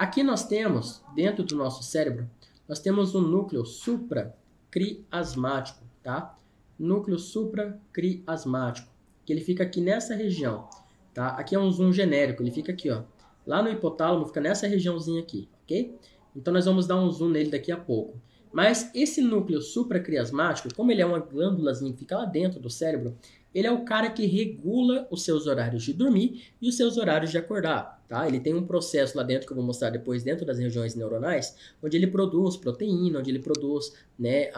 Aqui nós temos, dentro do nosso cérebro, nós temos um núcleo supraquiasmático, tá? Núcleo supraquiasmático, que ele fica aqui nessa região, tá? Aqui é um zoom genérico, ele fica aqui, ó. Lá no hipotálamo fica nessa regiãozinha aqui, ok? Então nós vamos dar um zoom nele daqui a pouco. Mas esse núcleo supraquiasmático, como ele é uma glândulazinha que fica lá dentro do cérebro, ele é o cara que regula os seus horários de dormir e os seus horários de acordar, tá? Ele tem um processo lá dentro que eu vou mostrar depois dentro das regiões neuronais, onde ele produz proteína, onde ele produz, né,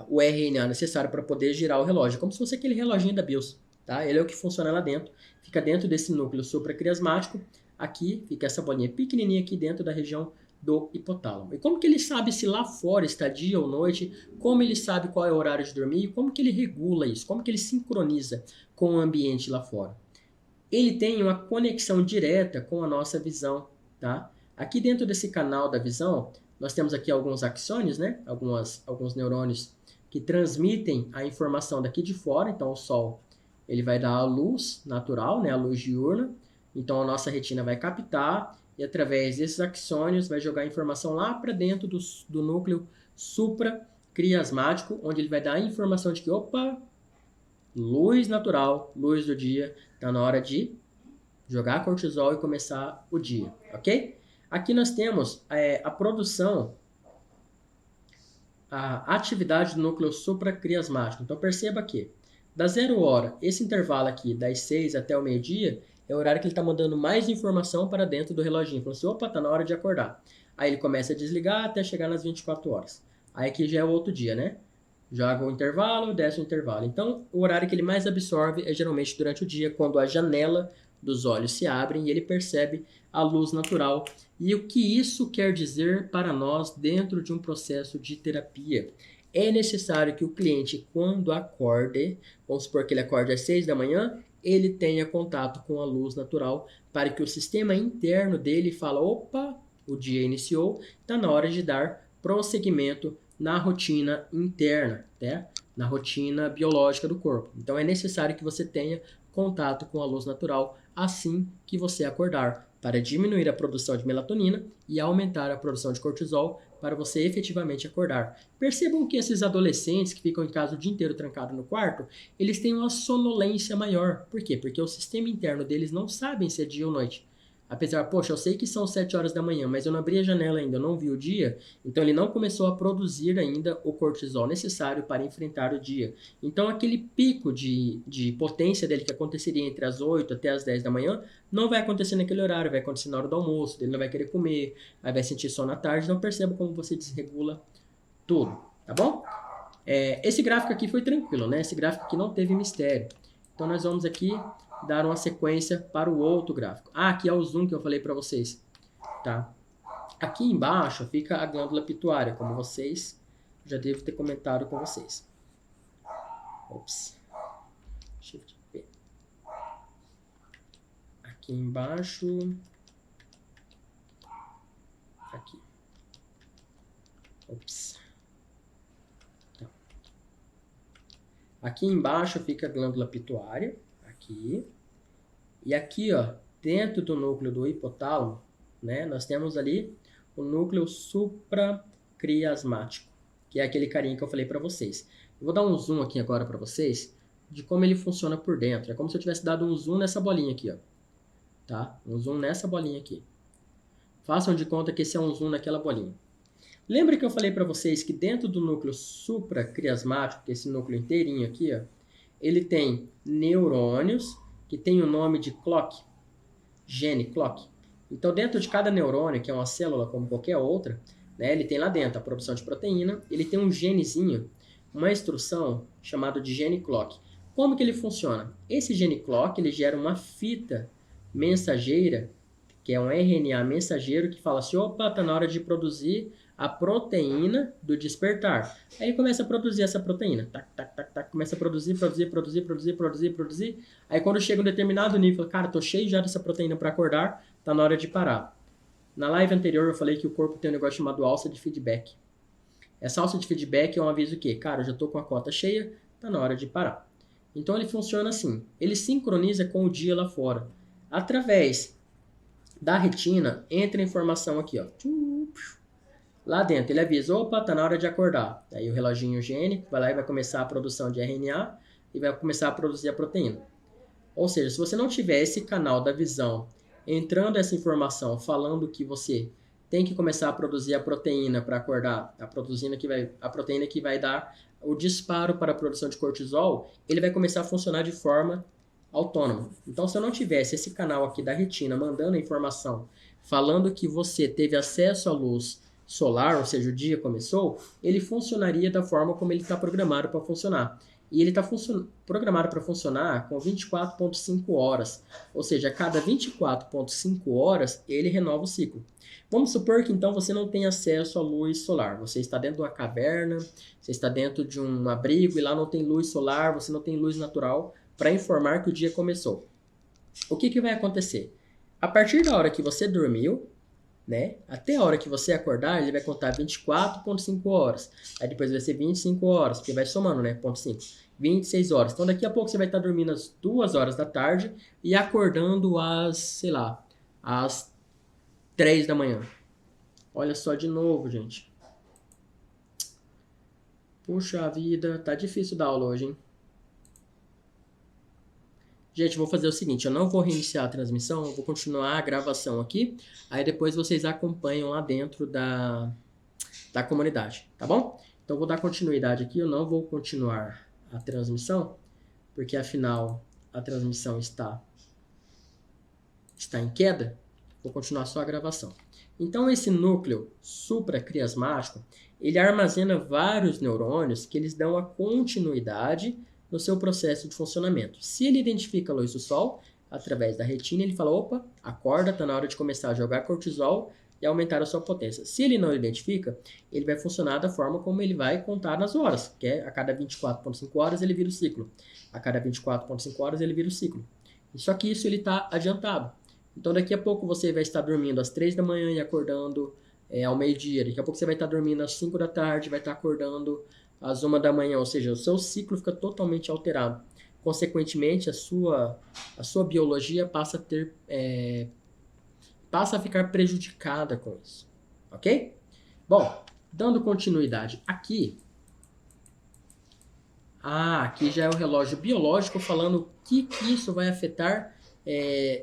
o RNA necessário para poder girar o relógio, como se fosse aquele reloginho da BIOS, tá? Ele é o que funciona lá dentro, fica dentro desse núcleo supraquiasmático. Aqui fica essa bolinha pequenininha aqui dentro da região do hipotálamo. E como que ele sabe se lá fora está dia ou noite? Como ele sabe qual é o horário de dormir? Como que ele regula isso? Como que ele sincroniza com o ambiente lá fora? Ele tem uma conexão direta com a nossa visão, tá? Aqui dentro desse canal da visão, nós temos aqui alguns axônios, né? Alguns neurônios que transmitem a informação daqui de fora. Então, o sol ele vai dar a luz natural, né? A luz diurna. Então, a nossa retina vai captar e, através desses axônios, vai jogar a informação lá para dentro do núcleo supraquiasmático, onde ele vai dar a informação de que, opa, luz natural, luz do dia, está na hora de jogar cortisol e começar o dia, ok? Aqui nós temos a produção, a atividade do núcleo supraquiasmático. Então, perceba que, da 0 hora, esse intervalo aqui, das 6 até o meio-dia, é o horário que ele está mandando mais informação para dentro do reloginho. Falando assim, opa, está na hora de acordar. Aí ele começa a desligar até chegar nas 24 horas. Aí aqui já é o outro dia, né? Joga o intervalo, desce o intervalo. Então, o horário que ele mais absorve é geralmente durante o dia, quando a janela dos olhos se abre e ele percebe a luz natural. E o que isso quer dizer para nós dentro de um processo de terapia? É necessário que o cliente, quando acorde, vamos supor que ele acorde às 6 da manhã, ele tenha contato com a luz natural para que o sistema interno dele fale, opa, o dia iniciou, está na hora de dar prosseguimento na rotina interna, né? Na rotina biológica do corpo. Então é necessário que você tenha contato com a luz natural assim que você acordar, para diminuir a produção de melatonina e aumentar a produção de cortisol para você efetivamente acordar. Percebam que esses adolescentes que ficam em casa o dia inteiro trancado no quarto, eles têm uma sonolência maior. Por quê? Porque o sistema interno deles não sabe se é dia ou noite. Apesar, poxa, eu sei que são 7 horas da manhã, mas eu não abri a janela ainda, eu não vi o dia, então ele não começou a produzir ainda o cortisol necessário para enfrentar o dia. Então aquele pico de potência dele que aconteceria entre as 8 até as 10 da manhã, não vai acontecer naquele horário, vai acontecer na hora do almoço, ele não vai querer comer, aí vai sentir sono à tarde, então perceba como você desregula tudo, tá bom? Esse gráfico aqui foi tranquilo, né? Esse gráfico aqui não teve mistério. Então nós vamos aqui dar uma sequência para o outro gráfico. Aqui é o zoom que eu falei para vocês, tá? Aqui embaixo fica a glândula pituária, como vocês já devo ter comentado com vocês. Ops. Shift P. Aqui embaixo. Aqui. Ops. Então. Aqui embaixo fica a glândula pituária. Aqui. E aqui, ó, dentro do núcleo do hipotálamo, né, nós temos ali o núcleo supraquiasmático, que é aquele carinha que eu falei para vocês. Eu vou dar um zoom aqui agora para vocês de como ele funciona por dentro. É como se eu tivesse dado um zoom nessa bolinha aqui, ó. Tá? Um zoom nessa bolinha aqui. Façam de conta que esse é um zoom naquela bolinha. Lembra que eu falei para vocês que dentro do núcleo supraquiasmático, que é esse núcleo inteirinho aqui, ó, ele tem neurônios que tem o nome de clock, gene clock. Então, dentro de cada neurônio, que é uma célula como qualquer outra, né, ele tem lá dentro a produção de proteína, ele tem um genezinho, uma instrução chamada de gene clock. Como que ele funciona? Esse gene clock ele gera uma fita mensageira, que é um RNA mensageiro que fala assim, opa, está na hora de produzir a proteína do despertar. Aí ele começa a produzir essa proteína. Tac, tac, tac, tac, começa a produzir. Aí quando chega um determinado nível, cara, tô cheio já dessa proteína para acordar, tá na hora de parar. Na live anterior eu falei que o corpo tem um negócio chamado alça de feedback. Essa alça de feedback é um aviso que, cara, eu já tô com a cota cheia, tá na hora de parar. Então ele funciona assim. Ele sincroniza com o dia lá fora. Através da retina entra a informação aqui, ó. Lá dentro, ele avisa, opa, tá na hora de acordar. Aí o reloginho gênico vai lá e vai começar a produção de RNA e vai começar a produzir a proteína. Ou seja, se você não tiver esse canal da visão entrando essa informação falando que você tem que começar a produzir a proteína para acordar, a proteína que vai dar o disparo para a produção de cortisol, ele vai começar a funcionar de forma autônoma. Então, se eu não tivesse esse canal aqui da retina mandando a informação falando que você teve acesso à luz solar, ou seja, o dia começou, ele funcionaria da forma como ele está programado para funcionar. E ele está programado para funcionar com 24,5 horas. Ou seja, a cada 24,5 horas, ele renova o ciclo. Vamos supor que então você não tem acesso à luz solar. Você está dentro de uma caverna, você está dentro de um abrigo e lá não tem luz solar, você não tem luz natural para informar que o dia começou. O que vai acontecer? A partir da hora que você dormiu, né? Até a hora que você acordar, ele vai contar 24,5 horas. Aí depois vai ser 25 horas, porque vai somando, né? 0,5. 26 horas. Então daqui a pouco você vai estar dormindo às 2 horas da tarde e acordando às, sei lá, às 3 da manhã. Olha só de novo, gente. Puxa vida, tá difícil dar aula hoje, hein? Gente, vou fazer o seguinte, eu não vou reiniciar a transmissão, eu vou continuar a gravação aqui, aí depois vocês acompanham lá dentro da comunidade, tá bom? Então, vou dar continuidade aqui, eu não vou continuar a transmissão, porque afinal a transmissão está em queda, vou continuar só a gravação. Então, esse núcleo supraquiasmático, ele armazena vários neurônios que eles dão a continuidade no seu processo de funcionamento. Se ele identifica a luz do sol, através da retina, ele fala, opa, acorda, está na hora de começar a jogar cortisol e aumentar a sua potência. Se ele não identifica, ele vai funcionar da forma como ele vai contar nas horas, que é a cada 24,5 horas ele vira o ciclo. A cada 24,5 horas ele vira o ciclo. Só que isso ele está adiantado. Então daqui a pouco você vai estar dormindo às 3 da manhã e acordando ao meio-dia. Daqui a pouco você vai estar dormindo às 5 da tarde, vai estar acordando às 1 da manhã, ou seja, o seu ciclo fica totalmente alterado. Consequentemente, a sua biologia passa a ficar prejudicada com isso, ok? Bom, dando continuidade aqui, aqui já é o relógio biológico falando o que isso vai afetar,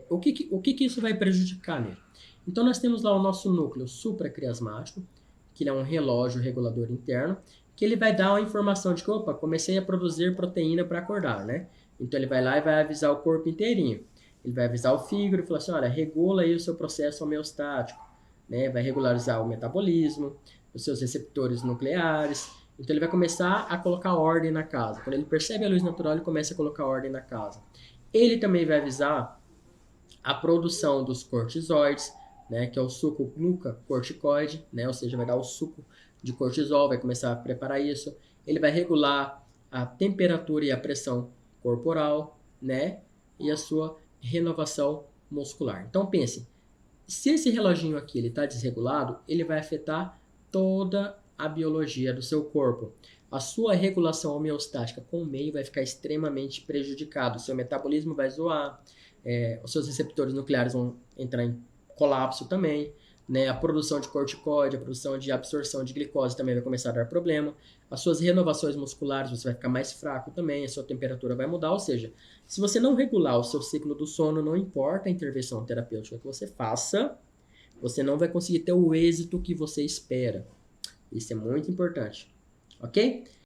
o que isso vai prejudicar nele. Então, nós temos lá o nosso núcleo supraquiasmático, que ele é um relógio regulador interno, que ele vai dar uma informação de que, opa, comecei a produzir proteína para acordar, né? Então, ele vai lá e vai avisar o corpo inteirinho. Ele vai avisar o fígado e falar assim, olha, regula aí o seu processo homeostático, né? Vai regularizar o metabolismo, os seus receptores nucleares. Então, ele vai começar a colocar ordem na casa. Quando ele percebe a luz natural, ele começa a colocar ordem na casa. Ele também vai avisar a produção dos cortisoides, né, que é o suco glucocorticoide, né, ou seja, vai dar o suco de cortisol, vai começar a preparar isso. Ele vai regular a temperatura e a pressão corporal, né, e a sua renovação muscular. Então pense, se esse reloginho aqui ele está desregulado, ele vai afetar toda a biologia do seu corpo. A sua regulação homeostática com o meio vai ficar extremamente prejudicado. O seu metabolismo vai zoar, os seus receptores nucleares vão entrar em colapso também, né? A produção de corticoide, a produção de absorção de glicose também vai começar a dar problema. As suas renovações musculares, você vai ficar mais fraco também, a sua temperatura vai mudar. Ou seja, se você não regular o seu ciclo do sono, não importa a intervenção terapêutica que você faça, você não vai conseguir ter o êxito que você espera. Isso é muito importante, ok?